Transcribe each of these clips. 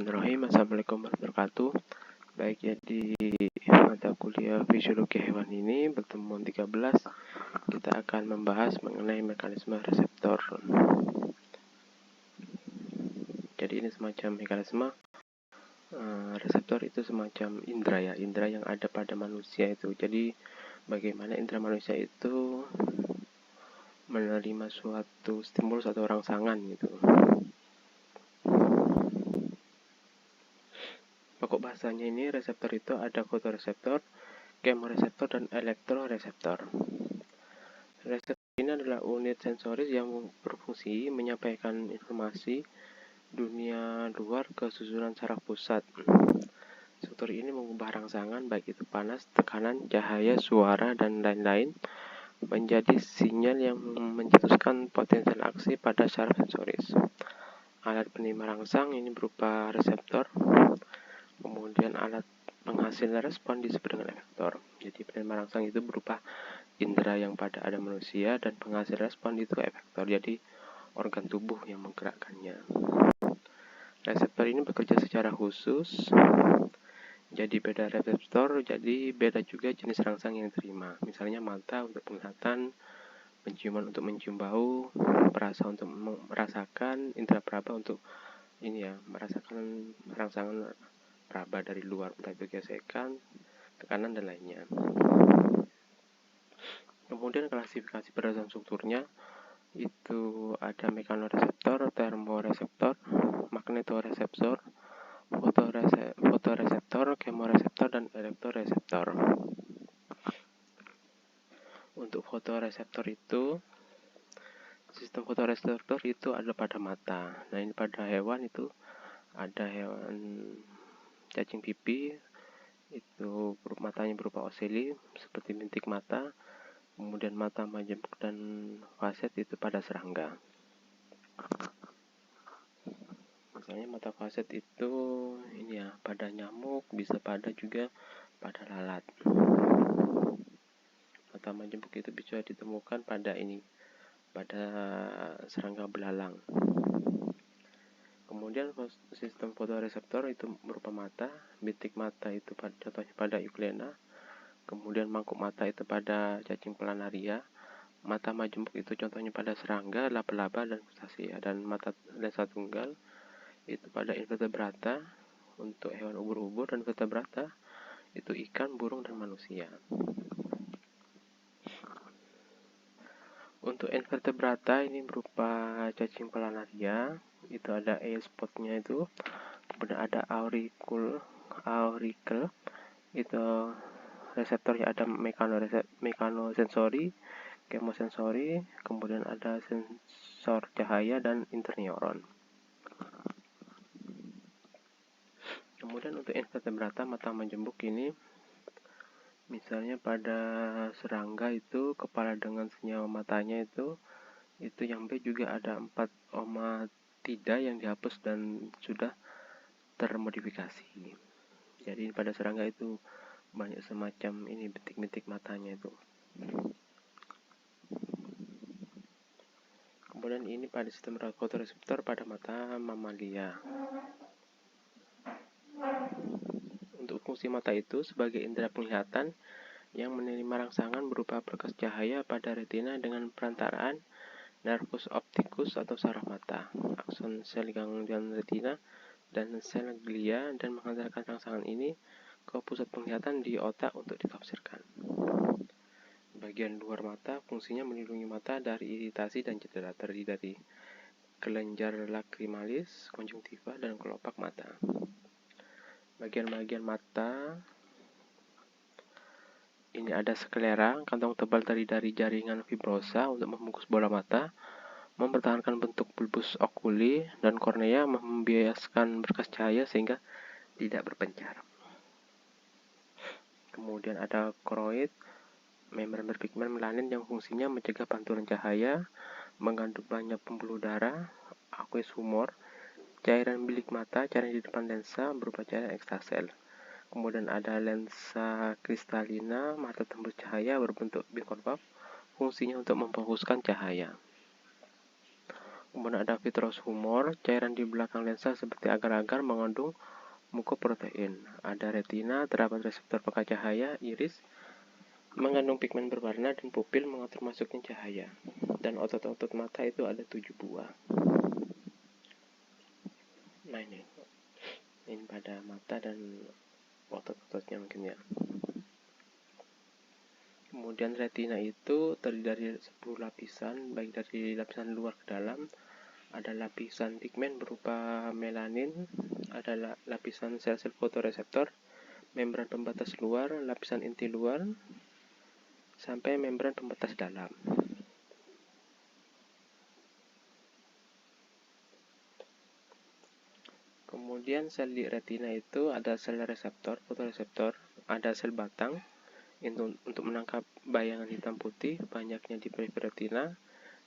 Bismillahirrahmanirrahim. Assalamualaikum warahmatullahi wabarakatuh. Baik, jadi mata kuliah fisiologi hewan ini pertemuan 13 kita akan membahas mengenai mekanisme reseptor. Jadi ini semacam mekanisme reseptor itu semacam indera yang ada pada manusia itu. Jadi bagaimana indera manusia itu menerima suatu stimulus atau rangsangan gitu. Pokok bahasanya ini reseptor itu ada fotoreseptor, kemoreseptor, dan elektroreseptor. Reseptor ini adalah unit sensoris yang berfungsi menyampaikan informasi dunia luar ke susunan saraf pusat. Struktur ini mengubah rangsangan baik itu panas, tekanan, cahaya, suara, dan lain-lain menjadi sinyal yang mencetuskan potensial aksi pada saraf sensoris. Alat penerima rangsang ini berupa reseptor. Kemudian alat penghasil respon disebut dengan efektor. Jadi penerima rangsang itu berupa indera yang pada ada manusia dan penghasil respon itu efektor. Jadi organ tubuh yang menggerakkannya. Reseptor ini bekerja secara khusus. Jadi beda reseptor, jadi beda juga jenis rangsang yang diterima. Misalnya mata untuk penglihatan, penciuman untuk mencium bau, perasa untuk merasakan, indera peraba untuk merasakan rangsangan peraba dari luar, entah itu gesekan, tekanan, dan lainnya. Kemudian klasifikasi berdasarkan strukturnya itu ada mekanoreseptor, termoreseptor, magnetoreseptor, fotoreseptor, kemoreseptor, dan elektroreseptor. Untuk fotoreseptor itu, sistem fotoreseptor itu ada pada mata. Nah, ini pada hewan itu ada hewan cacing pipi itu matanya berupa oseli seperti bintik mata, kemudian mata majemuk dan faset itu pada serangga. Misalnya mata faset itu pada nyamuk, bisa pada juga pada lalat. Mata majemuk itu bisa ditemukan pada serangga belalang. Kemudian sistem fotoreseptor itu berupa mata, bintik mata itu contohnya pada Euglena, kemudian mangkuk mata itu pada cacing planaria, mata majemuk itu contohnya pada serangga, laba-laba, dan crustacea, dan mata lensa tunggal itu pada invertebrata untuk hewan ubur-ubur dan vertebrata itu ikan, burung, dan manusia. Untuk invertebrata ini berupa cacing planaria, itu ada eye spotnya itu, kemudian ada auricle itu reseptornya ada mekanosensori, kemosensori, kemudian ada sensor cahaya dan interneuron. Kemudian untuk invertebrata mata majemuk ini misalnya pada serangga itu kepala dengan senyawa matanya itu yang B juga ada 4 omatida yang dihapus dan sudah termodifikasi. Jadi pada serangga itu banyak semacam bintik-bintik matanya itu. Kemudian ini pada sistem fotoreseptor pada mata mamalia. Untuk fungsi mata itu sebagai indera penglihatan yang menerima rangsangan berupa berkas cahaya pada retina dengan perantaraan nervus opticus atau saraf mata, akson sel ganglion retina, dan sel glia, dan menghantarkan rangsangan ini ke pusat penglihatan di otak untuk ditafsirkan. Bagian luar mata fungsinya melindungi mata dari iritasi dan cedera, terdiri dari kelenjar lacrimalis, konjungtiva, dan kelopak mata. Bagian-bagian mata ini ada sklera, kantong tebal terdiri dari jaringan fibrosa untuk membungkus bola mata, mempertahankan bentuk bulbus oculi, dan kornea membiaskan berkas cahaya sehingga tidak berpencar. Kemudian ada koroid, membran berpigmen melanin yang fungsinya mencegah pantulan cahaya, mengandung banyak pembuluh darah, aqueous humor, cairan bilik mata, cairan di depan lensa berupa cairan ekstasel. Kemudian ada lensa kristalina, mata tembus cahaya berbentuk bikonkav, fungsinya untuk memfokuskan cahaya. Kemudian ada vitreous humor, cairan di belakang lensa seperti agar-agar mengandung mukoprotein. Ada retina, terdapat reseptor pekat cahaya, iris, mengandung pigmen berwarna, dan pupil mengatur masuknya cahaya. Dan otot-otot mata itu ada 7 buah. Nah ini pada mata dan otot-ototnya mungkin ya. Kemudian retina itu terdiri dari 10 lapisan, baik dari lapisan luar ke dalam. Ada lapisan pigmen berupa melanin, ada lapisan sel-sel fotoreseptor, membran pembatas luar, lapisan inti luar, sampai membran pembatas dalam. Kemudian sel di retina itu ada sel reseptor, fotoreseptor, ada sel batang untuk menangkap bayangan hitam putih, banyaknya di periferi retina.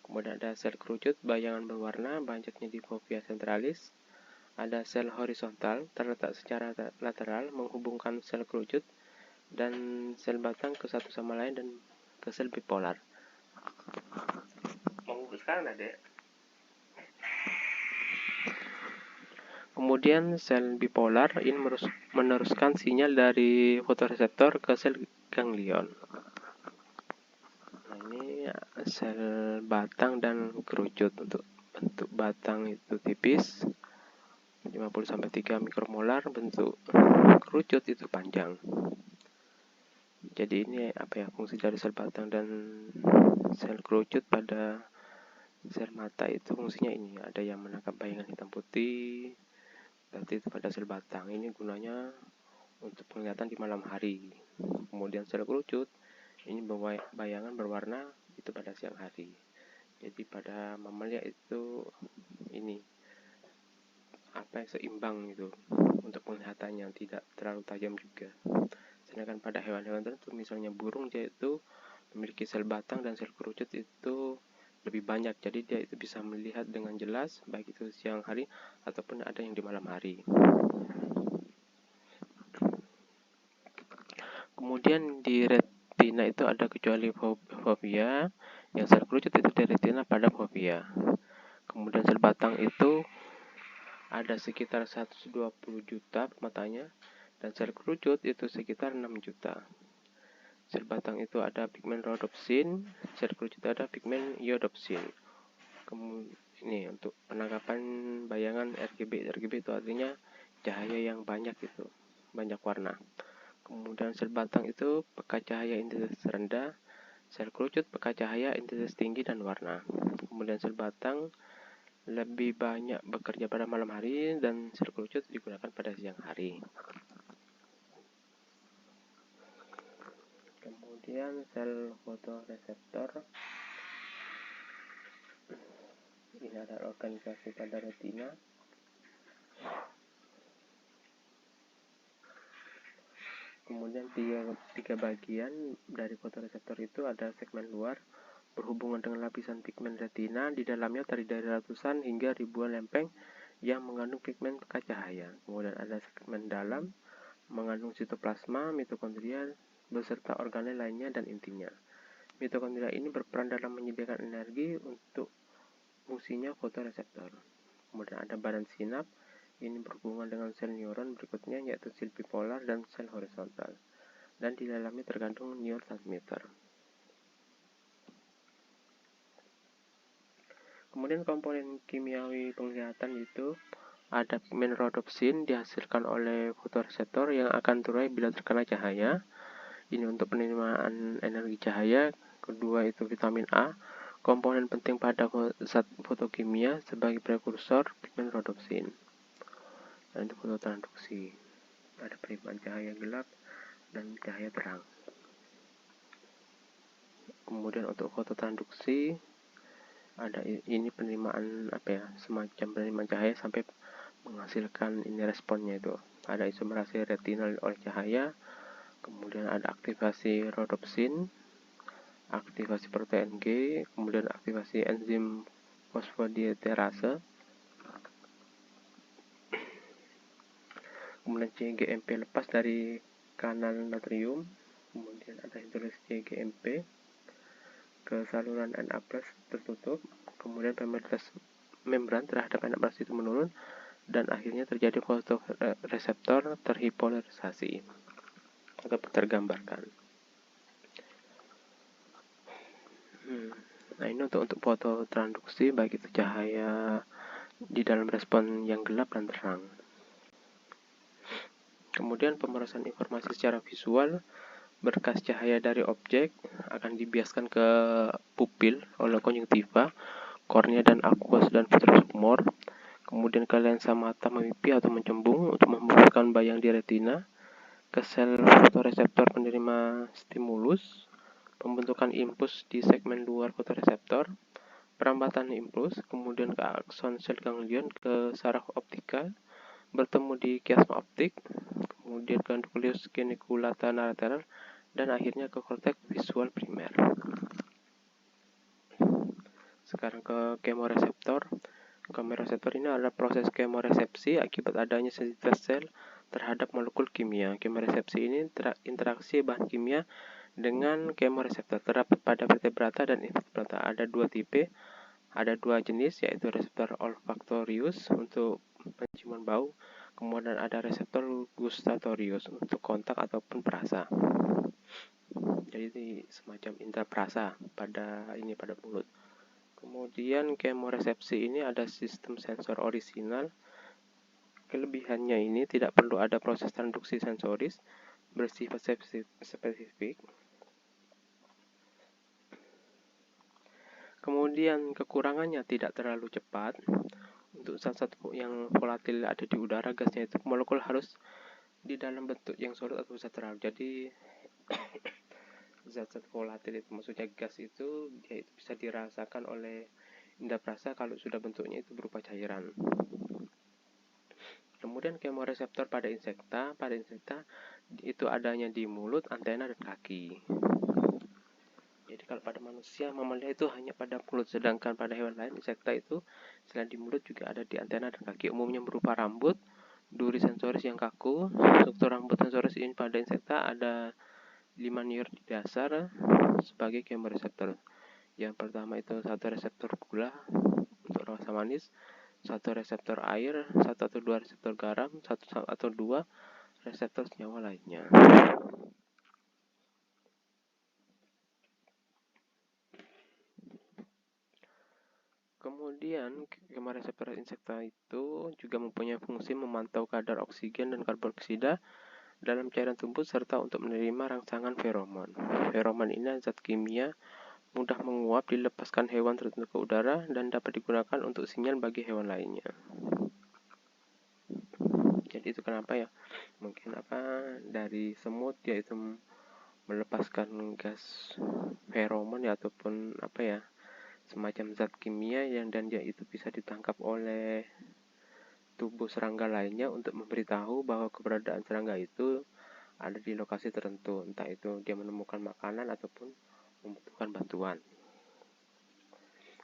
Kemudian ada sel kerucut, bayangan berwarna, banyaknya di fovea centralis. Ada sel horizontal, terletak secara lateral, menghubungkan sel kerucut dan sel batang ke satu sama lain dan ke sel bipolar. Mau sekarang ada. Kemudian sel bipolar ini meneruskan sinyal dari fotoreseptor ke sel ganglion. Nah, ini sel batang dan kerucut. Untuk bentuk batang itu tipis 50-3 mikromolar, bentuk kerucut itu panjang. Jadi ini fungsi dari sel batang dan sel kerucut pada sel mata itu fungsinya ini. Ada yang menangkap bayangan hitam putih, berarti itu pada sel batang. Ini gunanya untuk penglihatan di malam hari. Kemudian sel kerucut ini bayangan berwarna itu pada siang hari. Jadi pada mamalia itu ini seimbang gitu untuk penglihatannya, tidak terlalu tajam juga. Sedangkan pada hewan-hewan tertentu misalnya burung, dia itu memiliki sel batang dan sel kerucut itu lebih banyak, jadi dia itu bisa melihat dengan jelas baik itu siang hari ataupun ada yang di malam hari. Kemudian di retina itu ada kecuali fovea, yang sel kerucut itu di retina pada fovea. Kemudian sel batang itu ada sekitar 120 juta matanya, dan sel kerucut itu sekitar 6 juta. Sel batang itu ada pigmen rhodopsin, sel kerucut ada pigmen iodopsin. Kemudian ini untuk penangkapan bayangan RGB. RGB itu artinya cahaya yang banyak, itu banyak warna. Kemudian sel batang itu pekat cahaya intensitas rendah, sel kerucut pekat cahaya intensitas tinggi dan warna. Kemudian sel batang lebih banyak bekerja pada malam hari dan sel kerucut digunakan pada siang hari. Kemudian sel fotoreseptor ini adalah organisasi pada retina. Kemudian tiga bagian dari fotoreseptor itu ada segmen luar berhubungan dengan lapisan pigmen retina, di dalamnya terdiri dari ratusan hingga ribuan lempeng yang mengandung pigmen pekat cahaya. Kemudian ada segmen dalam mengandung sitoplasma, mitokondria beserta organel lainnya dan intinya. Mitokondria ini berperan dalam menyediakan energi untuk fungsinya fotoreseptor. Kemudian ada badan sinap, ini berhubungan dengan sel neuron berikutnya, yaitu sel bipolar dan sel horizontal, dan di dalamnya terkandung neurotransmitter. Kemudian komponen kimiawi penglihatan itu ada pigmen rhodopsin dihasilkan oleh fotoreseptor yang akan terurai bila terkena cahaya. Ini untuk penerimaan energi cahaya. Kedua itu vitamin A, komponen penting pada zat fotokimia sebagai prekursor pigmen rhodopsin. Dan untuk fototransduksi ada penerimaan cahaya gelap dan cahaya terang. Kemudian untuk fototransduksi ada ini penerimaan semacam penerimaan cahaya sampai menghasilkan ini responnya, itu ada isomerasi retinal oleh cahaya. Kemudian ada aktivasi rhodopsin, aktivasi protein G, kemudian aktivasi enzim fosfodiesterase, kemudian CGMP lepas dari kanal natrium, kemudian ada hidrolis CGMP ke saluran Na+ tertutup, kemudian membran terhadap NMR itu menurun, dan akhirnya terjadi fotoreseptor terhipolarisasi atau tergambarkan. Nah, ini untuk fototransduksi, baik itu cahaya di dalam respon yang gelap dan terang. Kemudian pemrosesan informasi secara visual, berkas cahaya dari objek akan dibiaskan ke pupil oleh konjungtiva, kornea dan aqueous dan vitreous humor, kemudian ke lensa mata memipi atau mencembung untuk membubuhkan bayang di retina, ke sel fotoreseptor penerima stimulus, pembentukan impuls di segmen luar fotoreseptor, perambatan impuls, kemudian ke akson sel ganglion, ke saraf optikal, bertemu di kiasma optik, kemudian ke nukleus geniculata lateral, dan akhirnya ke korteks visual primer. Sekarang ke kemoreseptor. Kemoreseptor ini adalah proses kemoresepsi akibat adanya sensitivitas sel terhadap molekul kimia. Kemoresepsi ini interaksi bahan kimia dengan kemoreseptor terdapat pada vertebrata dan invertebrata. Ada dua tipe, ada dua jenis, yaitu reseptor olfaktorius untuk penciuman bau, kemudian ada reseptor gustatorius untuk kontak ataupun perasa. Jadi semacam indera perasa pada mulut. Kemudian kemoresepsi ini ada sistem sensor orisinal. Kelebihannya ini tidak perlu ada proses transduksi sensoris bersifat spesifik. Kemudian kekurangannya tidak terlalu cepat. Untuk zat-zat yang volatil ada di udara, gasnya itu molekul harus di dalam bentuk yang solid atau bisa terang. Jadi zat-zat volatil itu maksudnya gas itu, dia itu bisa dirasakan oleh indera perasa kalau sudah bentuknya itu berupa cairan. Kemudian kemoreseptor pada insekta itu adanya di mulut, antena, dan kaki. Jadi kalau pada manusia, mamalia itu hanya pada mulut, sedangkan pada hewan lain, insekta itu selain di mulut juga ada di antena dan kaki. Umumnya berupa rambut, duri sensoris yang kaku. Struktur rambut sensoris ini pada insekta ada 5 neuron di dasar sebagai kemoreseptor. Yang pertama itu satu reseptor gula untuk rasa manis, satu reseptor air, satu atau dua reseptor garam, satu atau dua reseptor senyawa lainnya. Kemudian kemoreseptor insekta itu juga mempunyai fungsi memantau kadar oksigen dan karbon dioksida dalam cairan tubuh serta untuk menerima rangsangan feromon. Feromon ini zat kimia mudah menguap dilepaskan hewan tertentu ke udara dan dapat digunakan untuk sinyal bagi hewan lainnya. Jadi itu kenapa ya? Mungkin dari semut dia itu melepaskan gas feromon ya, ataupun semacam zat kimia dan dia itu bisa ditangkap oleh tubuh serangga lainnya untuk memberitahu bahwa keberadaan serangga itu ada di lokasi tertentu, entah itu dia menemukan makanan ataupun membutuhkan bantuan.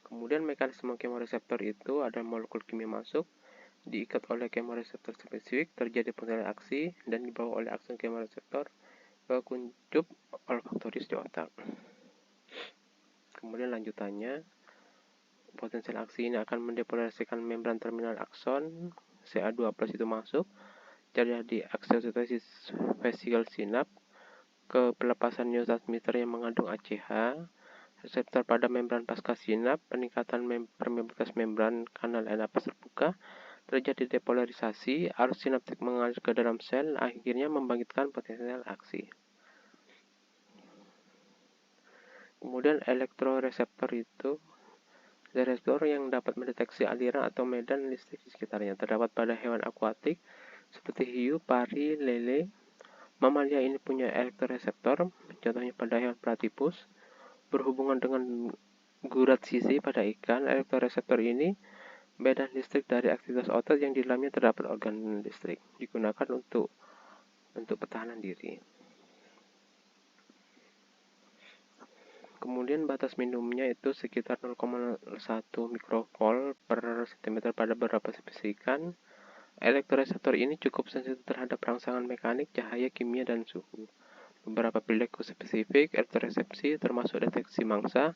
Kemudian mekanisme kemoreseptor itu ada molekul kimia masuk, diikat oleh kemoreseptor spesifik, terjadi interaksi dan dibawa oleh akson kemoreseptor ke kuncup olfaktorius di otak. Kemudian lanjutannya, potensial aksi ini akan mendepolarisasikan membran terminal akson CA2+ itu masuk, terjadi aksiotosis vesikel sinap, ke pelepasan neurotransmitter yang mengandung ACH, reseptor pada membran pasca sinap, peningkatan permeabilitas membran kanal napas terbuka, terjadi depolarisasi, arus sinaptik mengalir ke dalam sel, akhirnya membangkitkan potensial aksi. Kemudian elektroreseptor itu reseptor yang dapat mendeteksi aliran atau medan listrik di sekitarnya. Terdapat pada hewan akuatik seperti hiu, pari, lele. Mamalia ini punya elektroreseptor, contohnya pada hewan platypus. Berhubungan dengan gurat sisi pada ikan, elektroreseptor ini medan listrik dari aktivitas otot yang di dalamnya terdapat organ listrik, digunakan untuk pertahanan diri. Kemudian batas minimumnya itu sekitar 0,1 mikrokol per cm pada beberapa spesies ikan. Elektroreseptor ini cukup sensitif terhadap rangsangan mekanik, cahaya, kimia, dan suhu. Beberapa perilaku spesifik elektroresepsi termasuk deteksi mangsa,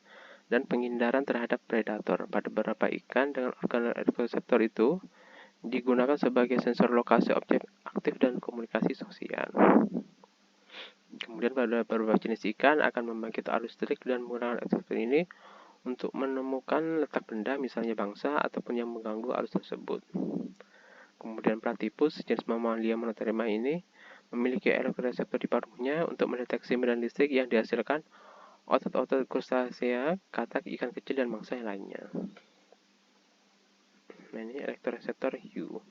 dan penghindaran terhadap predator. Pada beberapa ikan dengan organ elektroreseptor itu digunakan sebagai sensor lokasi objek aktif dan komunikasi sosial. Kemudian pada beberapa jenis ikan akan membangkit arus listrik dan menggunakan reseptor ini untuk menemukan letak benda, misalnya bangsa, ataupun yang mengganggu arus tersebut. Kemudian platypus, jenis mamalia monotrema ini, memiliki elektroreseptor di paruhnya untuk mendeteksi medan listrik yang dihasilkan otot-otot krustasea, katak, ikan kecil, dan mangsa yang lainnya. Nah, ini elektroreseptor hiu.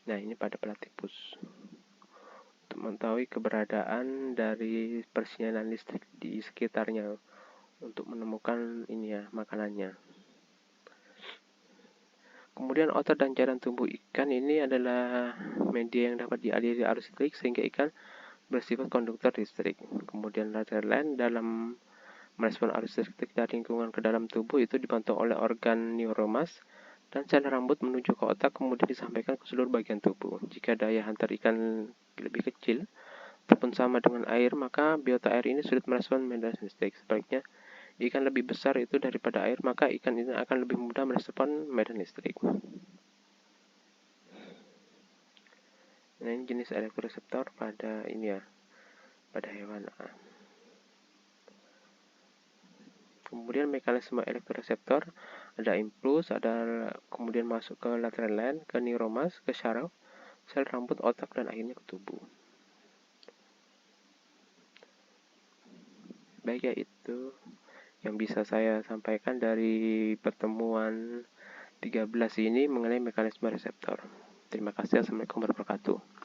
Nah, ini pada platypus. Untuk mengetahui keberadaan dari persinyalan listrik di sekitarnya untuk menemukan ini ya, makanannya. Kemudian otot dan cairan tubuh ikan ini adalah media yang dapat dialiri arus listrik sehingga ikan bersifat konduktor listrik. Kemudian lateral line dalam merespon arus listrik dari lingkungan ke dalam tubuh itu dibantu oleh organ neuromas dan sel rambut menuju ke otak kemudian disampaikan ke seluruh bagian tubuh. Jika daya hantar ikan lebih kecil ataupun sama dengan air, maka biota air ini sulit merespon medan listrik. Sebaliknya, ikan lebih besar itu daripada air, maka ikan ini akan lebih mudah merespon medan listrik. Nah, ini jenis elektroreseptor pada ini ya, pada hewan. Kemudian mekanisme elektroreseptor ada impuls, ada kemudian masuk ke lateral line, ke neuromas, ke syaraf, sel rambut, otak, dan akhirnya ke tubuh. Baik, ya itu yang bisa saya sampaikan dari pertemuan 13 ini mengenai mekanisme reseptor. Terima kasih. Assalamualaikum warahmatullahi wabarakatuh.